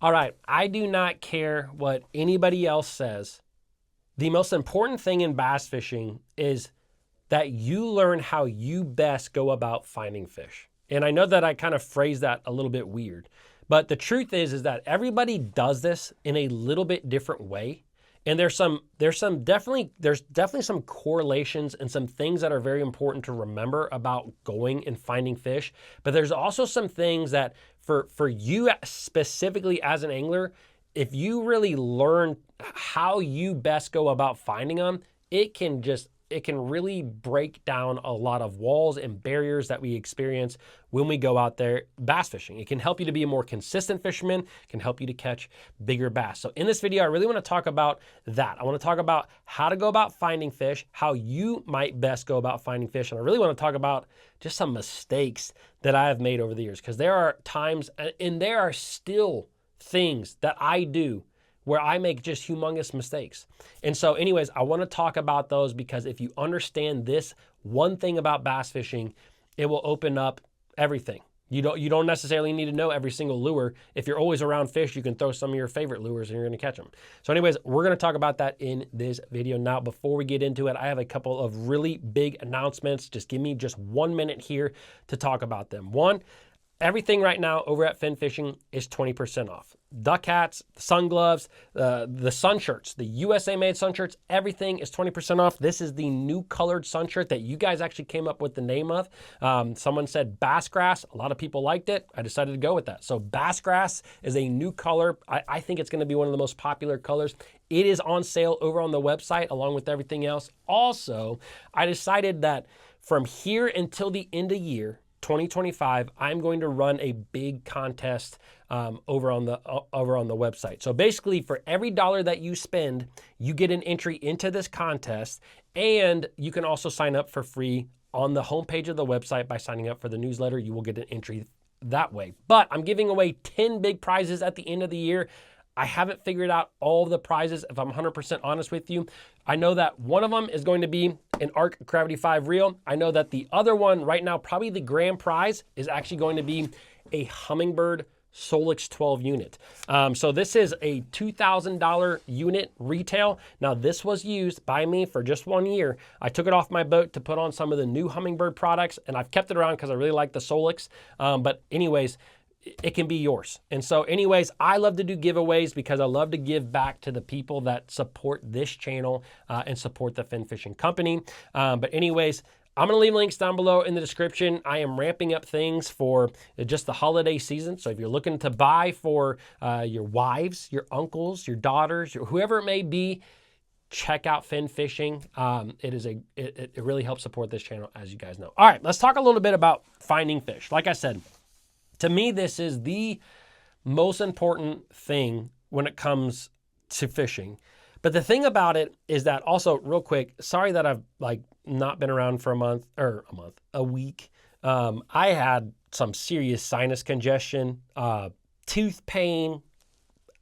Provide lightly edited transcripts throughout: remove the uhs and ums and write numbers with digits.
All right, I do not care what anybody else says. The most important thing in bass fishing is that you learn how you best go about finding fish. And I know that I kind of phrased that a little bit weird, but the truth is that everybody does this in a little bit different way. And there's definitely some correlations and some things that are very important to remember about going and finding fish. But there's also some things that for you specifically as an angler, if you really learn how you best go about finding them, it can really break down a lot of walls and barriers that we experience when we go out there bass fishing. It can help you to be a more consistent fisherman, it can help you to catch bigger bass. So in this video, I really want to talk about that. I want to talk about how to go about finding fish, how you might best go about finding fish. And I really want to talk about just some mistakes that I have made over the years, because there are times, and there are still things that I do where I make just humongous mistakes. And so anyways, I want to talk about those, because if you understand this one thing about bass fishing, it will open up everything. You don't necessarily need to know every single lure. If you're always around fish, you can throw some of your favorite lures and you're going to catch them. So anyways, we're going to talk about that in this video. Now, before we get into it, I have a couple of really big announcements. Just give me just 1 minute here to talk about them. One, everything right now over at Fin Fishing is 20% off. Duck hats, sun gloves, the sun shirts, the USA made sun shirts, everything is 20% off. This is the new colored sun shirt that you guys actually came up with the name of. Someone said bass grass. A lot of people liked it. I decided to go with that. So bass grass is a new color. I think it's going to be one of the most popular colors. It is on sale over on the website along with everything else. Also, I decided that from here until the end of year, 2025, I'm going to run a big contest over on the website. So basically, for every dollar that you spend, you get an entry into this contest, and you can also sign up for free on the homepage of the website by signing up for the newsletter. You will get an entry that way. But I'm giving away 10 big prizes at the end of the year. I haven't figured out all of the prizes, if I'm 100% honest with you. I know that one of them is going to be an ARC Gravity 5 reel. I know that the other one right now, probably the grand prize, is actually going to be a Humminbird Solix 12 unit. So this is a $2,000 unit retail. Now this was used by me for just 1 year. I took it off my boat to put on some of the new Humminbird products, and I've kept it around because I really like the Solix. But anyways, it can be yours. And so anyways, I love to do giveaways because I love to give back to the people that support this channel and support the Fin Fishing Company. But anyways, I'm going to leave links down below in the description. I am ramping up things for just the holiday season. So if you're looking to buy for your wives, your uncles, your daughters, whoever it may be, check out Fin Fishing. It really helps support this channel, as you guys know. All right, let's talk a little bit about finding fish. Like I said, to me, this is the most important thing when it comes to fishing. But the thing about it is that also, real quick, sorry that I've not been around for a week. I had some serious sinus congestion, tooth pain,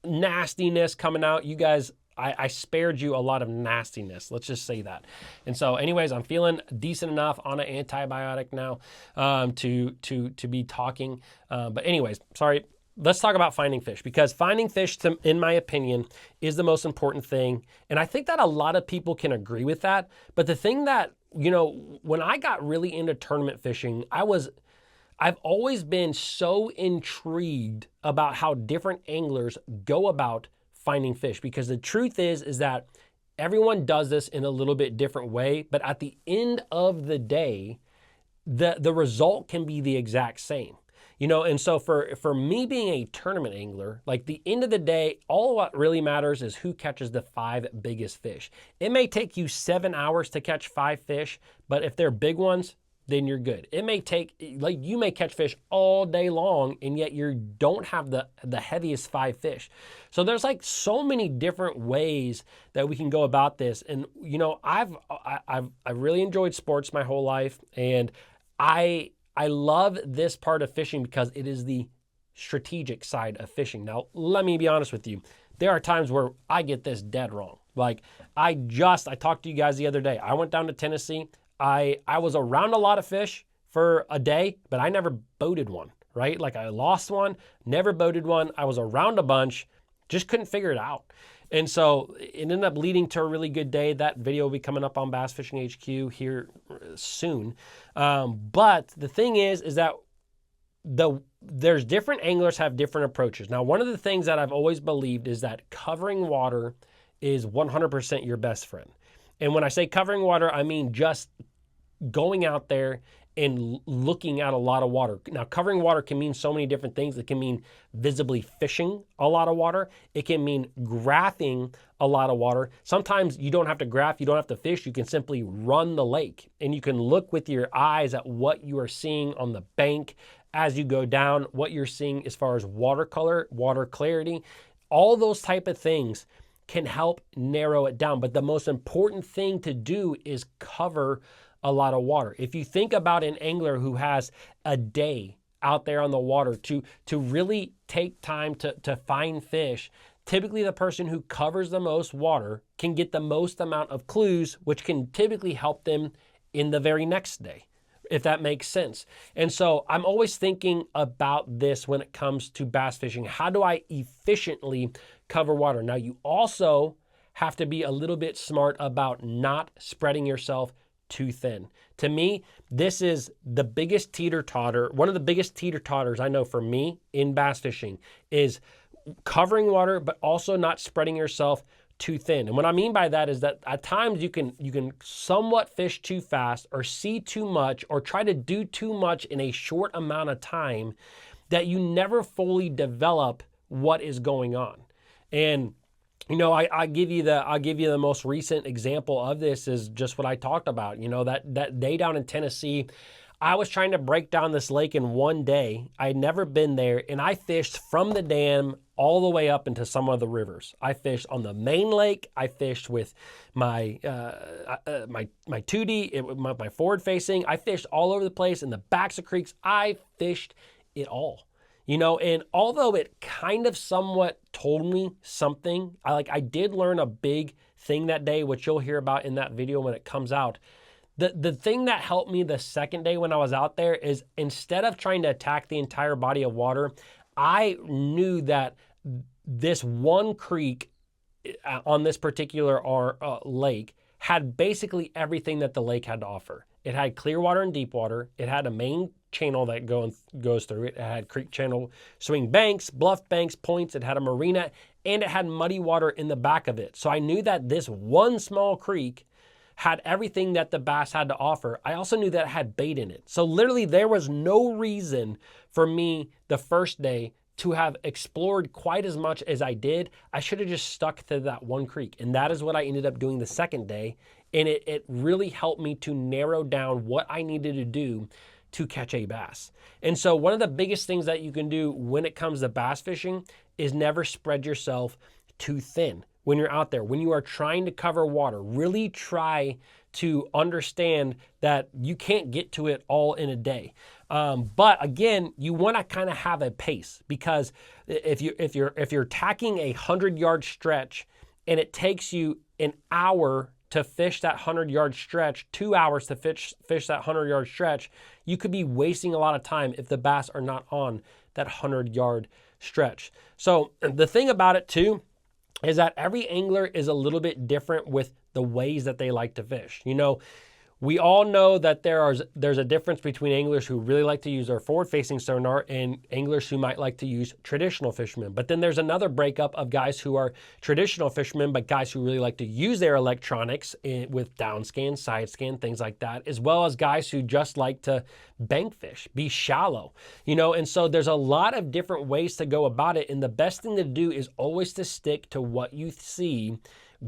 nastiness coming out. You guys, I spared you a lot of nastiness. Let's just say that. And so anyways, I'm feeling decent enough on an antibiotic now to be talking. But anyways, sorry. Let's talk about finding fish, because finding fish, in my opinion, is the most important thing. And I think that a lot of people can agree with that. But the thing that, when I got really into tournament fishing, I've always been so intrigued about how different anglers go about finding fish, because the truth is that everyone does this in a little bit different way, but at the end of the day, the result can be the exact same. And so for me being a tournament angler, the end of the day, all what really matters is who catches the 5 biggest fish. It may take you 7 hours to catch 5 fish, but if they're big ones, then you're good. It may take, you may catch fish all day long, and yet you don't have the heaviest 5 fish. So there's so many different ways that we can go about this. And, I've really enjoyed sports my whole life, and I love this part of fishing because it is the strategic side of fishing. Now, let me be honest with you. There are times where I get this dead wrong. I talked to you guys the other day. I went down to Tennessee. I was around a lot of fish for a day, but I never boated one. right? Like I lost one, never boated one. I was around a bunch, just couldn't figure it out. And so it ended up leading to a really good day. That video will be coming up on Bass Fishing HQ here soon. But the thing is that there's different anglers have different approaches. Now, one of the things that I've always believed is that covering water is 100% your best friend. And when I say covering water, I mean just going out there and looking at a lot of water. Now, covering water can mean so many different things. It can mean visibly fishing a lot of water. It can mean graphing a lot of water. Sometimes you don't have to graph, you don't have to fish. You can simply run the lake and you can look with your eyes at what you are seeing on the bank as you go down, what you're seeing as far as water color, water clarity. All those type of things can help narrow it down. But the most important thing to do is cover a lot of water. If you think about an angler who has a day out there on the water to really take time to find fish, typically the person who covers the most water can get the most amount of clues, which can typically help them in the very next day, if that makes sense. And so I'm always thinking about this when it comes to bass fishing. How do I efficiently cover water? Now, you also have to be a little bit smart about not spreading yourself too thin. To me, this is the biggest teeter-totter. One of the biggest teeter-totters I know for me in bass fishing is covering water, but also not spreading yourself too thin. And what I mean by that is that at times you can somewhat fish too fast or see too much or try to do too much in a short amount of time that you never fully develop what is going on. And you know, I give you the most recent example of this is just what I talked about. You know, that day down in Tennessee, I was trying to break down this lake in one day. I had never been there, and I fished from the dam all the way up into some of the rivers. I fished on the main lake. I fished with my 2D, my forward facing. I fished all over the place in the backs of creeks. I fished it all. You know, and although it kind of somewhat told me something, I did learn a big thing that day, which you'll hear about in that video when it comes out. The thing that helped me the second day when I was out there is instead of trying to attack the entire body of water, I knew that this one creek on this particular lake had basically everything that the lake had to offer. It had clear water and deep water. It had a main channel that goes through it. It had creek channel swing banks, bluff banks, points. It had a marina, and it had muddy water in the back of it. So I knew that this one small creek had everything that the bass had to offer. I also knew that it had bait in it. So literally there was no reason for me the first day to have explored quite as much as I did. I should have just stuck to that one creek. And that is what I ended up doing the second day. And it really helped me to narrow down what I needed to do to catch a bass. And so one of the biggest things that you can do when it comes to bass fishing is never spread yourself too thin. When you're out there, when you are trying to cover water, really try to understand that you can't get to it all in a day. But again, you want to kind of have a pace, because if you're tacking a 100-yard stretch and it takes you an hour to fish that 100-yard stretch, 2 hours to fish that 100-yard stretch, you could be wasting a lot of time if the bass are not on that 100-yard stretch. So the thing about it too is that every angler is a little bit different with the ways that they like to fish. You know, we all know that there's a difference between anglers who really like to use their forward-facing sonar and anglers who might like to use traditional fishermen. But then there's another breakup of guys who are traditional fishermen, but guys who really like to use their electronics with down scan, side scan, things like that, as well as guys who just like to bank fish, be shallow, you know. And so there's a lot of different ways to go about it. And the best thing to do is always to stick to what you see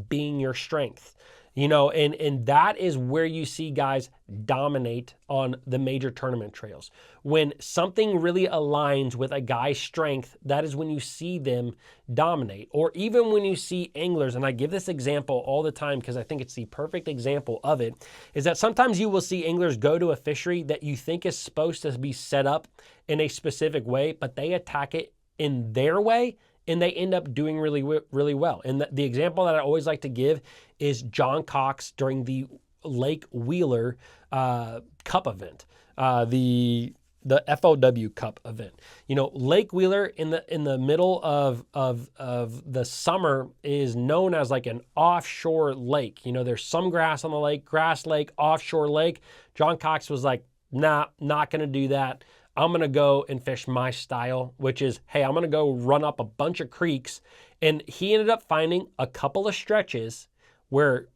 being your strength. You know, and that is where you see guys dominate on the major tournament trails. When something really aligns with a guy's strength, that is when you see them dominate. Or even when you see anglers, and I give this example all the time because I think it's the perfect example of it, is that sometimes you will see anglers go to a fishery that you think is supposed to be set up in a specific way, but they attack it in their way, and they end up doing really well. And the example that I always like to give is John Cox during the Lake Wheeler Cup event. The the FOW Cup event. You know, Lake Wheeler in the middle of the summer is known as like an offshore lake. You know, there's some grass on the lake, grass lake, offshore lake. John Cox was like, nah, not going to do that. I'm going to go and fish my style, which is, hey, I'm going to go run up a bunch of creeks. And he ended up finding a couple of stretches where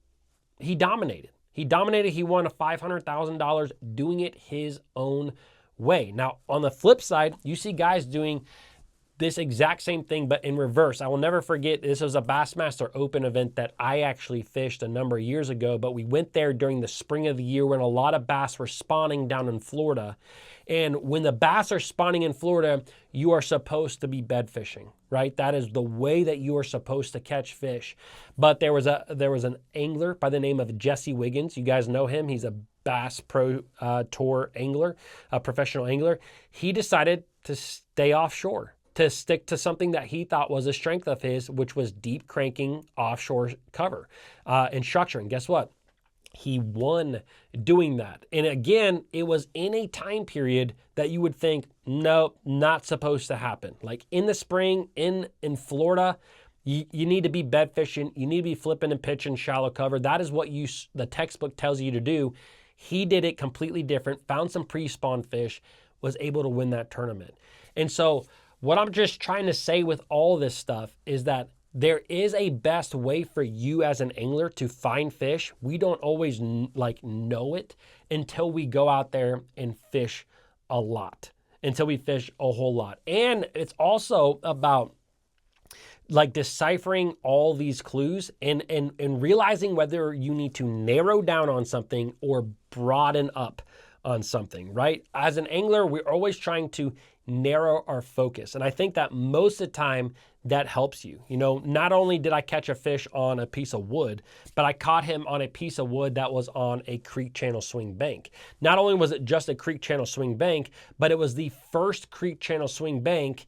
he dominated. He dominated. He won $500,000 doing it his own way. Now, on the flip side, you see guys doing this exact same thing, but in reverse. I will never forget, this was a Bassmaster Open event that I actually fished a number of years ago, but we went there during the spring of the year when a lot of bass were spawning down in Florida. And when the bass are spawning in Florida, you are supposed to be bed fishing, right? That is the way that you are supposed to catch fish. But there was an angler by the name of Jesse Wiggins. You guys know him. He's a Bass Pro Tour angler, a professional angler. He decided to stay offshore, to stick to something that he thought was a strength of his, which was deep cranking offshore cover and structure. And guess what? He won doing that. And again, it was in a time period that you would think, no, not supposed to happen. Like in the spring in Florida, you need to be bed fishing. You need to be flipping and pitching shallow cover. That is what the textbook tells you to do. He did it completely different, found some pre-spawn fish, was able to win that tournament. And so what I'm just trying to say with all this stuff is that there is a best way for you as an angler to find fish. We don't always know it until we go out there and fish a lot, until we fish a whole lot. And it's also about like deciphering all these clues and realizing whether you need to narrow down on something or broaden up on something, right? As an angler, we're always trying to narrow our focus. And I think that most of the time that helps you. You know, not only did I catch a fish on a piece of wood, but I caught him on a piece of wood that was on a creek channel swing bank. Not only was it just a creek channel swing bank, but it was the first creek channel swing bank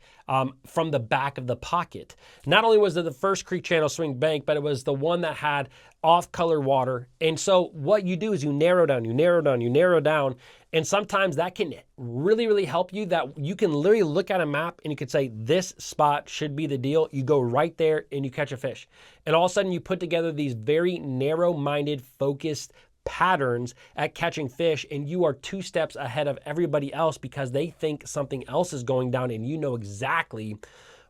from the back of the pocket. Not only was it the first creek channel swing bank, but it was the one that had off-color water. And so what you do is you narrow down, you narrow down, you narrow down. And sometimes that can really, really help you, that you can literally look at a map and you could say, this spot should be the deal. You go right there and you catch a fish. And all of a sudden you put together these very narrow-minded, focused patterns at catching fish, and you are 2 steps ahead of everybody else because they think something else is going down and you know exactly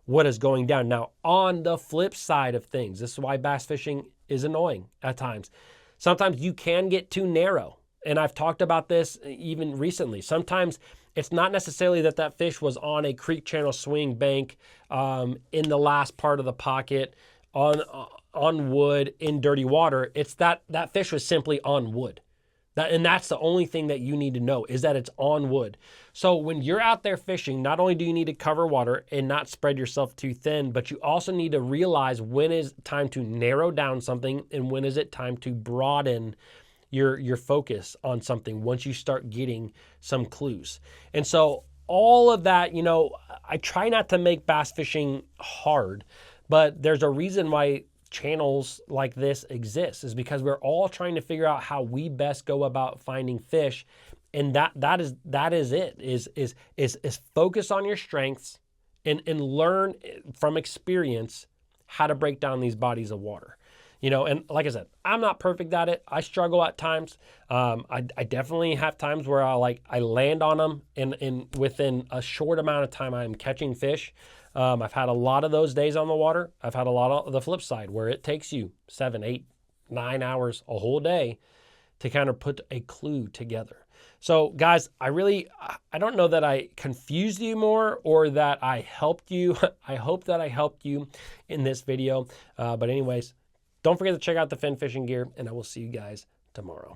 what is going down. Now, on the flip side of things, this is why bass fishing is annoying at times. Sometimes you can get too narrow. And I've talked about this even recently. Sometimes it's not necessarily that fish was on a creek channel swing bank in the last part of the pocket on wood in dirty water. It's that fish was simply on wood. And that's the only thing that you need to know, is that it's on wood. So when you're out there fishing, not only do you need to cover water and not spread yourself too thin, but you also need to realize when is time to narrow down something and when is it time to broaden your focus on something once you start getting some clues. And so all of that, you know, I try not to make bass fishing hard, but there's a reason why channels like this exist, is because we're all trying to figure out how we best go about finding fish. And that is it, is focus on your strengths and learn from experience how to break down these bodies of water. You know, and like I said, I'm not perfect at it. I struggle at times. I definitely have times where I land on them and within a short amount of time I'm catching fish. I've had a lot of those days on the water. I've had a lot of the flip side where it takes you 7, 8, 9 hours, a whole day to kind of put a clue together. So guys, I don't know that I confused you more or that I helped you. I hope that I helped you in this video. But anyways, don't forget to check out the fin fishing gear, and I will see you guys tomorrow.